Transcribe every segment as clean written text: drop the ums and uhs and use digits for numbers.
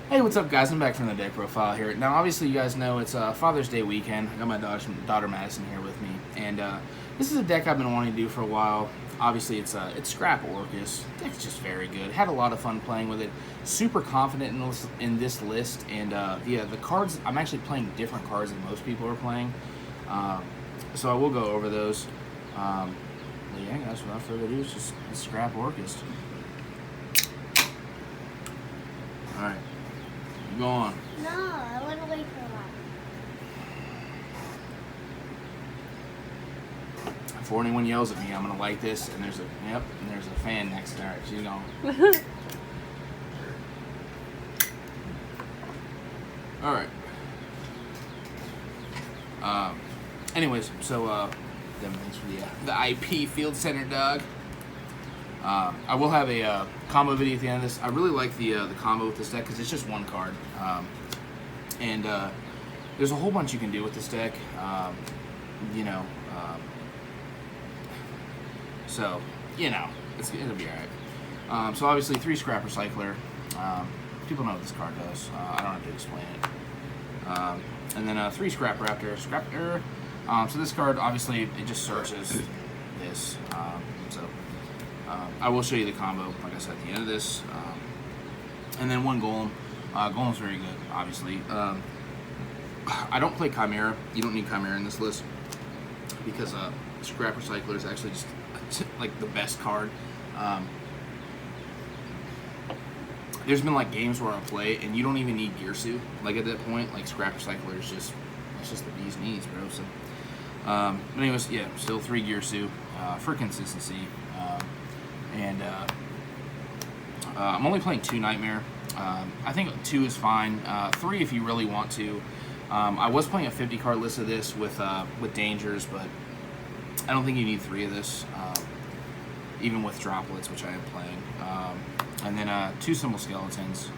Hey, what's up, guys? I'm back from the deck profile here. Now, obviously, you guys know it's Father's Day weekend. I got my daughter Madison here with me, and this is a deck I've been wanting to do for a while. Obviously, it's Scrap Orcust. Deck's just very good. Had a lot of fun playing with it. Super confident in this list, and yeah, the cards. I'm actually playing different cards than most people are playing, so I will go over those. But yeah, guys, without further ado, it's just Scrap Orcust. All right. Go on. No, I want to wait for a while. Before anyone yells at me, I'm gonna light this, and there's a fan next to her. She's going. All right. Anyways, so thanks for the IP Field Center dog. I will have a combo video at the end of this. I really like the combo with this deck because it's just one card, and there's a whole bunch you can do with this deck. So it'll be alright. So obviously 3 Scrap Recycler. People know what this card does. I don't have to explain it. And then 3 Scrap Raptor. Scrap Error. So this card obviously it just searches this. I will show you the combo, like I said, at the end of this. And then 1 Golem. Golem's very good, obviously. I don't play Chimera. You don't need Chimera in this list because Scrap Recycler is actually just like the best card. There's been like games where I play and you don't even need Gear Suit. Like at that point, like Scrap Recycler is just the bee's knees, bro. So, but anyways, yeah, still 3 Gear Suit for consistency. And I'm only playing 2 Nightmare. I think 2 is fine. 3 if you really want to. I was playing a 50 card list of this with Dangers, but I don't think you need 3 of this, even with Droplets, which I am playing. And then 2 Symbol Skeletons.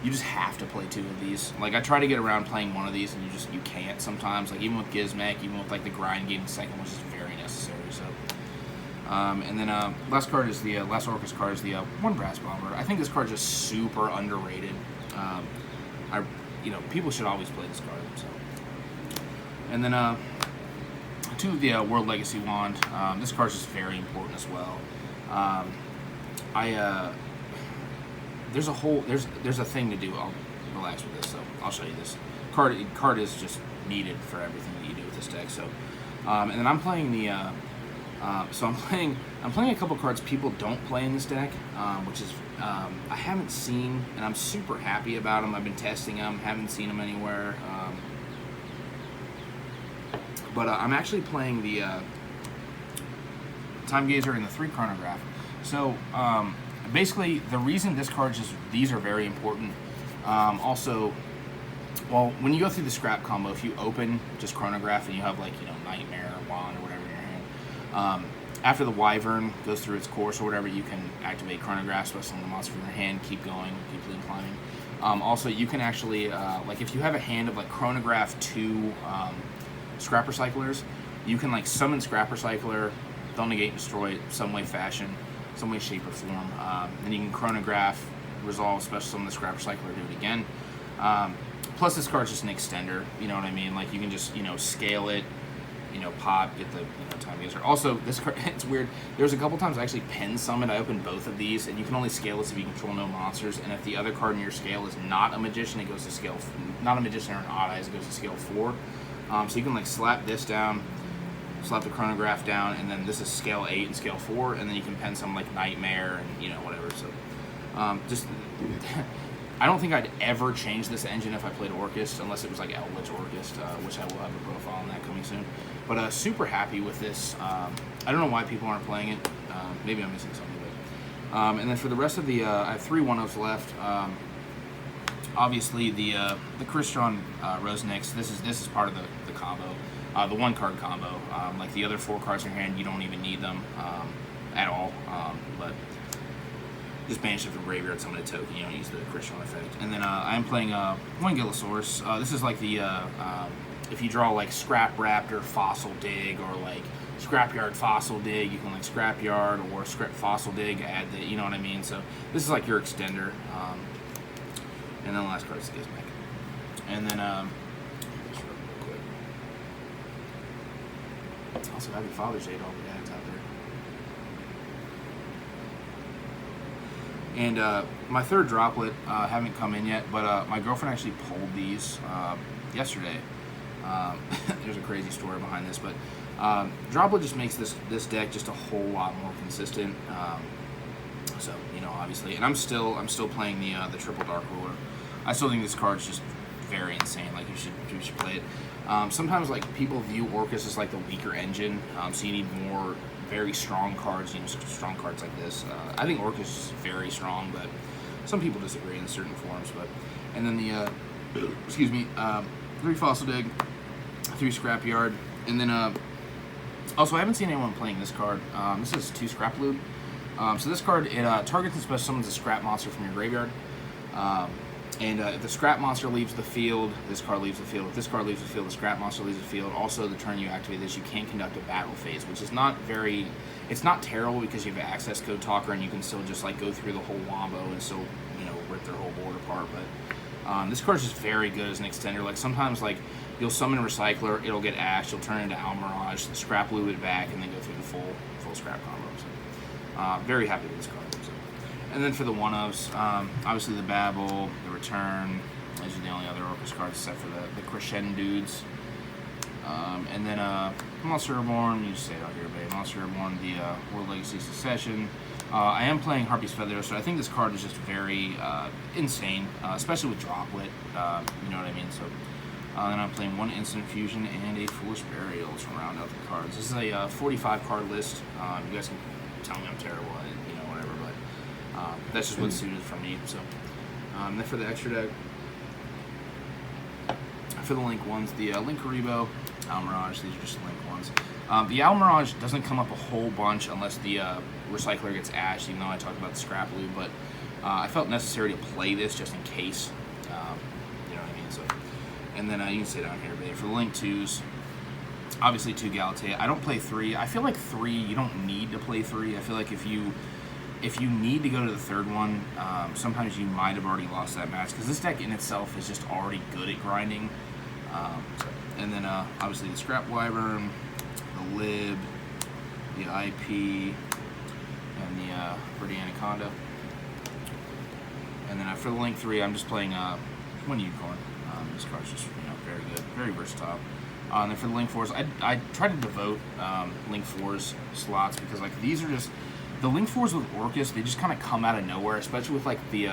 You just have to play 2 of these. Like I try to get around playing 1 of these, and you can't sometimes. Like even with Gizmek, even with like the grind getting second, which is very necessary. So. And then last Orcust card is the 1 Brass Bomber. I think this card is just super underrated. People should always play this card. So. And then 2 of the World Legacy Wand. This card is just very important as well. There's a thing to do. I'll relax with this, so I'll show you this. Card is just needed for everything that you do with this deck. So, and then I'm playing the. So I'm playing a couple cards people don't play in this deck, which is I haven't seen, and I'm super happy about them. I've been testing them, haven't seen them anywhere. But I'm actually playing the Time Gazer and the 3 Chronograph. So basically, the reason this card these are very important. Also, well, when you go through the Scrap combo, if you open just Chronograph and you have Nightmare or Wand or whatever in your hand, after the Wyvern goes through its course or whatever, you can activate Chronograph, special the monster from your hand, keep going, keep lead climbing. Also, you can actually, if you have a hand of Chronograph 2 Scrap Recyclers, you can summon Scrap Recycler, they'll negate and destroy it some way, fashion, some way, shape, or form. Then you can Chronograph, resolve, special summon the Scrap Recycler, do it again. Plus, this card's just an extender. You know what I mean? Like you can just scale it, pop, get the Time Gazer. Also, this card it's weird. There's a couple times I actually pen summoned. I opened both of these, and you can only scale this if you control no monsters. And if the other card in your scale is not a Magician, it goes to scale. Not a Magician or an Odd Eyes, it goes to scale 4. So you can slap this down, slap the Chronograph down, and then this is scale 8 and scale 4, and then you can pen some Nightmare and whatever. So just I don't think I'd ever change this engine if I played Orcust, unless it was Eldritch Orcust, which I will have a profile on that coming soon. But super happy with this. I don't know why people aren't playing it. Maybe I'm missing something. But and then for the rest of the, I have 3 1-ofs left. Obviously the Crystron Rosenix. This is part of the combo, the 1 card combo. Like the other 4 cards in your hand, you don't even need them at all. But just banish it from graveyard, summon a token, use the Crystron effect. And then I'm playing 1 Gillosaurus. This is if you draw Scrap Raptor, Fossil Dig, or Scrapyard, Fossil Dig, you can Scrapyard or Fossil Dig, add the, you know what I mean? So this is your extender. And then the last card is the Gizmek. And then, real quick. Also, happy Father's Day to all the dads out there. And my third droplet haven't come in yet, but my girlfriend actually pulled these yesterday. There's a crazy story behind this, but droplet just makes this deck just a whole lot more consistent. So obviously, and I'm still playing the triple dark ruler. I still think this card's just very insane. Like you should play it. Sometimes like people view Orcust as like the weaker engine, so you need more very strong cards. Such strong cards like this. I think Orcust is very strong, but some people disagree in certain forms. And then the 3 Fossil Dig, 3 Scrapyard, and then also I haven't seen anyone playing this card. This is 2 Scrap Loot. So this card, it targets and special summons a scrap monster from your graveyard. If the scrap monster leaves the field, this card leaves the field. If this card leaves the field, the scrap monster leaves the field. Also, the turn you activate this, you can conduct a battle phase, which is not very... It's not terrible because you have an access code talker and you can still just like go through the whole wombo and still, rip their whole board apart. But this card is just very good as an extender. Like sometimes like you'll summon a Recycler, it'll get Ash, you'll turn it into Almirage, the scrap loot it back, and then go through the full scrap combo. So, very happy with this card. So. And then for the one-ofs, obviously the Babel, the Return, those are the only other Orcust cards except for the Crescend dudes. And then Monster Reborn, you just say it out here, babe. Monster Reborn, the World Legacy Succession. I am playing Harpy's Feather, so I think this card is just very insane, especially with Droplet, you know what I mean? So then I'm playing 1 Instant Fusion and a Foolish Burial to round out the cards. This is a 45 card list. You guys can tell me I'm terrible at it, whatever, but that's just what's suited for me. So then for the extra deck, for the Link ones, the Link Karibo, Almirage, these are just Link ones. The Almirage doesn't come up a whole bunch unless the Recycler gets Ash, even though I talked about the Scrap Loot, but I felt necessary to play this just in case, you know what I mean? So, and then you can say down here, babe, for the Link 2s, obviously 2 Galatea. I don't play 3. I feel like 3, you don't need to play 3. I feel like if you need to go to the third one, sometimes you might have already lost that match, because this deck in itself is just already good at grinding. And then obviously the Scrap Wyvern, the Lib, the IP, and the Verde Anaconda. And then for the Link 3, I'm just playing 1 Unicorn. This card's just very good, very versatile. And then for the Link 4s, I try to devote Link 4s slots because like these are just the Link 4s with Orcust. They just kind of come out of nowhere, especially with like the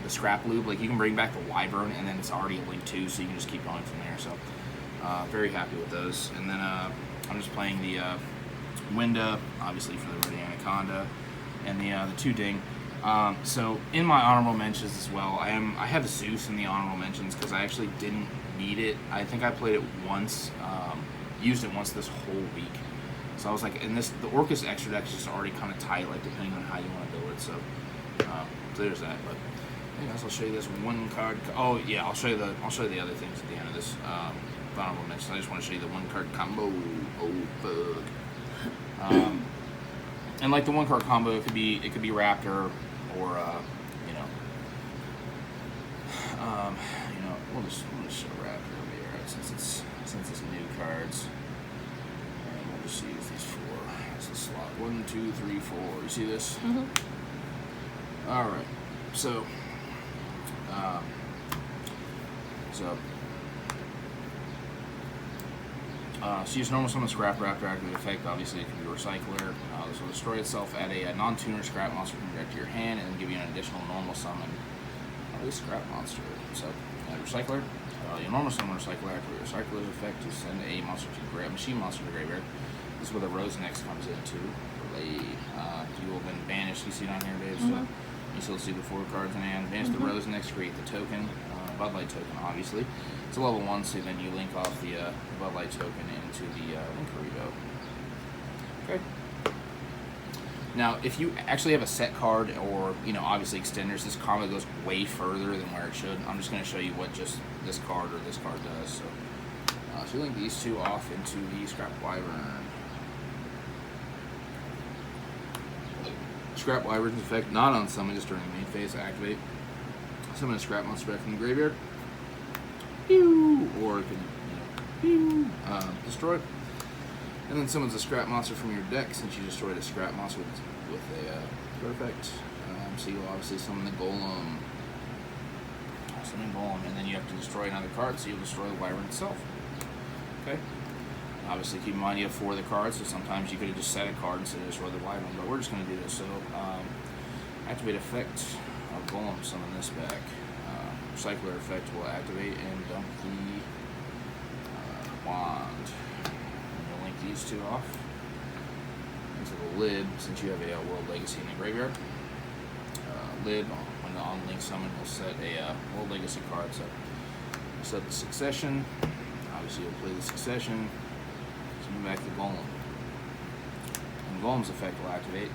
Scrap Loop. Like you can bring back the Wyvern and then it's already a Link 2, so you can just keep going from there. So very happy with those. And then I'm just playing the Winda, obviously for the Verde Anaconda, and the 2 Ding. So in my honorable mentions as well, I have Zeus in the honorable mentions because I actually didn't need it. I think I played it once, used it once this whole week. So I was like, and the Orcust extra deck is just already kind of tight, like depending on how you want to build it. So, so there's that. But I guess I'll show you this 1 card. Oh yeah, I'll show you the other things at the end of this honorable mentions. I just want to show you the 1 card combo. Oh bug. And like the 1 card combo, it could be Raptor or we'll just show Raptor over here since it's new cards. And we'll just use these 4 as a slot. 1, 2, 3, 4. You see this? Mm-hmm. All right. So use normal summon Scrap Raptor activate effect. Obviously, it can be Recycler. This will destroy itself at a non-tuner Scrap monster from your deck to your hand, and then give you an additional normal summon. This Scrap monster. So, Recycler. Your normal summon Recycler activate Recycler's effect to send a machine monster to graveyard. This is where the Rose Next comes in too. You will then banish. You see it on here, Dave. Mm-hmm. So you still see the 4 cards in hand. Banish the Rose Next. Create the token. Bud Light token, obviously. It's a level 1, so then you link off the Bud Light token into the Link Karibo. Okay. Now, if you actually have a set card or, obviously extenders, this combo goes way further than where it should. I'm just going to show you what just this card or this card does. So, so you link these 2 off into the Scrap Wyvern. Scrap Wyvern's effect, not on summon, just during the main phase, activate. summon a scrap monster back from the graveyard. Pew! Or it can, destroy it. And then summons a scrap monster from your deck since you destroyed a scrap monster with a card effect. So you'll obviously summon the Golem. Summon Golem, and then you have to destroy another card, so you'll destroy the Wyvern itself. Okay? Obviously, keep in mind you have 4 of the cards, so sometimes you could have just set a card instead of destroy the Wyvern, but we're just going to do this. So, activate effect of Golem, summon this back. Recycler effect will activate and dump the wand. And you'll link these 2 off into the lid, since you have a World Legacy in the graveyard. Lid, when the on-link summon, will set a World Legacy card. So, set the succession. Obviously, you'll play the succession. Summon back the Golem. And Golem's effect will activate.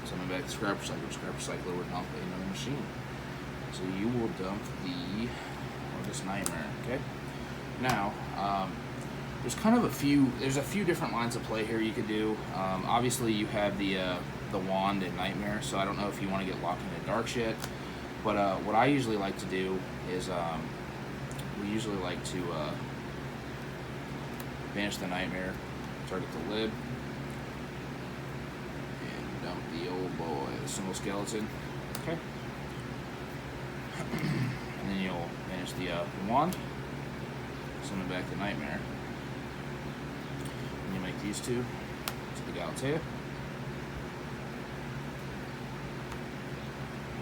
Summon back the Scrap Recycler. Scrap Recycler will dump another machine. So you will dump the Orcust Nightmare. Okay. Now, there's a few different lines of play here you could do. Obviously, you have the wand and Nightmare. So I don't know if you want to get locked into dark shit. But what I usually like to do is we usually like to banish the Nightmare, target the lid, and dump the old boy, the single skeleton. Okay. And then you'll banish the wand, summon back the Nightmare. And you make these 2 to the Galatea.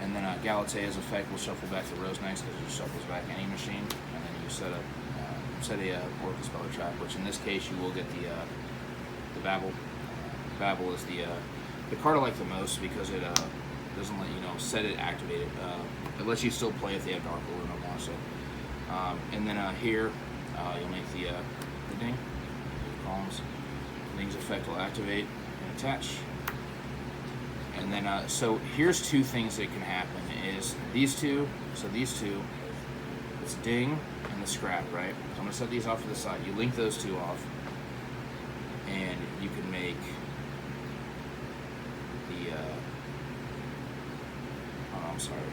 And then Galatea's effect will shuffle back the Rose Knights because it shuffles back any machine. And then you set a Orcust Speller Trap, which in this case you will get the Babel. Babel is the card I like the most because it doesn't let you know set it, activate it. It lets you still play if they have Dark Lord no more. So, and then here you'll make the ding. Columns. Ding's effect will activate and attach. And then so here's 2 things that can happen is these 2. So these 2, it's ding and the scrap, right? So I'm gonna set these off to the side. You link those 2 off, and you can make the. Oh, I'm sorry.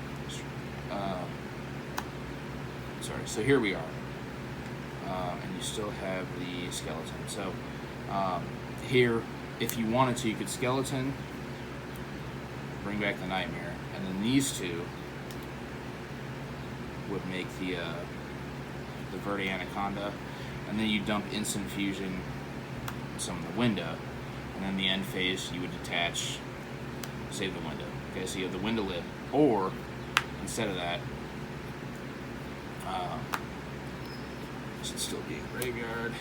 Sorry. So here we are, and you still have the skeleton. So here, if you wanted to, you could skeleton, bring back the Nightmare, and then these 2 would make the Verde Anaconda, and then you dump instant fusion, some of the window, and then the end phase you would detach, save the window. Okay, so you have the window lid, or instead of that, should still be in graveyard.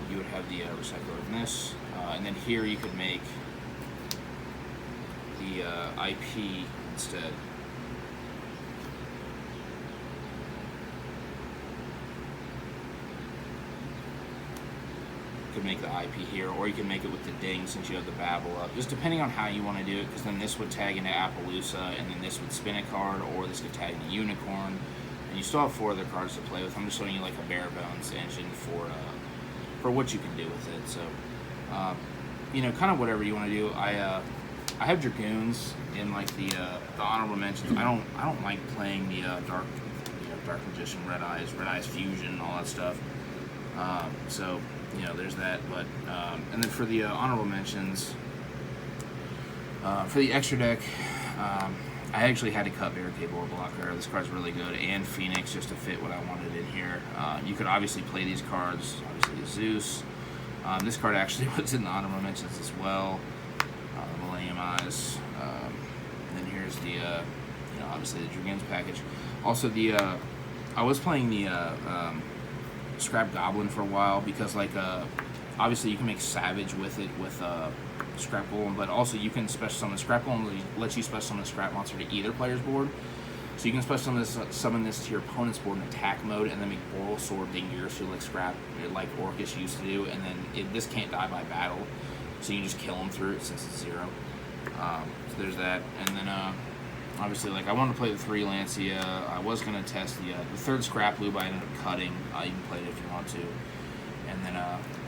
You would have the recycler in this, and then here you could make the IP instead. You could make the IP here, or you can make it with the ding since you have the Babel up. Just depending on how you want to do it, because then this would tag into Appaloosa, and then this would spin a card, or this could tag into Unicorn, and you still have 4 other cards to play with. I'm just showing you like a bare bones engine for what you can do with it. So, kind of whatever you want to do. I have Dragoons in like the honorable mentions. I don't like playing the Dark Magician, Red Eyes Fusion, all that stuff. So there's that. But and then for the honorable mentions, for the extra deck, I actually had to cut Barricade Board Blocker. This card's really good, and Phoenix just to fit what I wanted in here. You could obviously play these cards. Obviously, Zeus. This card actually was in the honorable mentions as well. Millennium Eyes. And then here's the, obviously the Dragoons package. Also, I was playing the Scrap Goblin for a while because, obviously you can make Savage with it with Scrap Golem, but also you can special summon Scrap Golem. Lets you special summon a Scrap Monster to either player's board. So you can special summon this to your opponent's board in attack mode, and then make Boral Sword ding yours to Scrap, like Orcust used to do, and then this can't die by battle, so you can just kill him through it since it's 0. So there's that, and then obviously I wanted to play the 3 Lancia. I was gonna test the 3rd Scrap Loop. I ended up cutting. You can play it if you want to, and then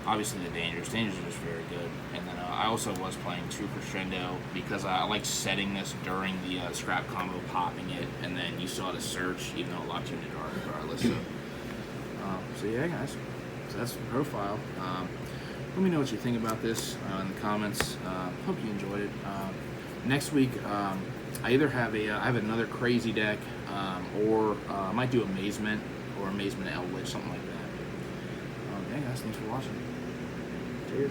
obviously the Dangers. Dangers is very good. And then I also was playing 2 Crescendo because I like setting this during the scrap combo, popping it, and then you saw the search, even though it locked you in the dark regardless. So yeah, guys. So that's the profile. Let me know what you think about this in the comments. Hope you enjoyed it. Next week, I either have I have another crazy deck, or I might do Amazement or Amazement Eldritch, something like that. Yeah, guys, thanks for watching. Cheers.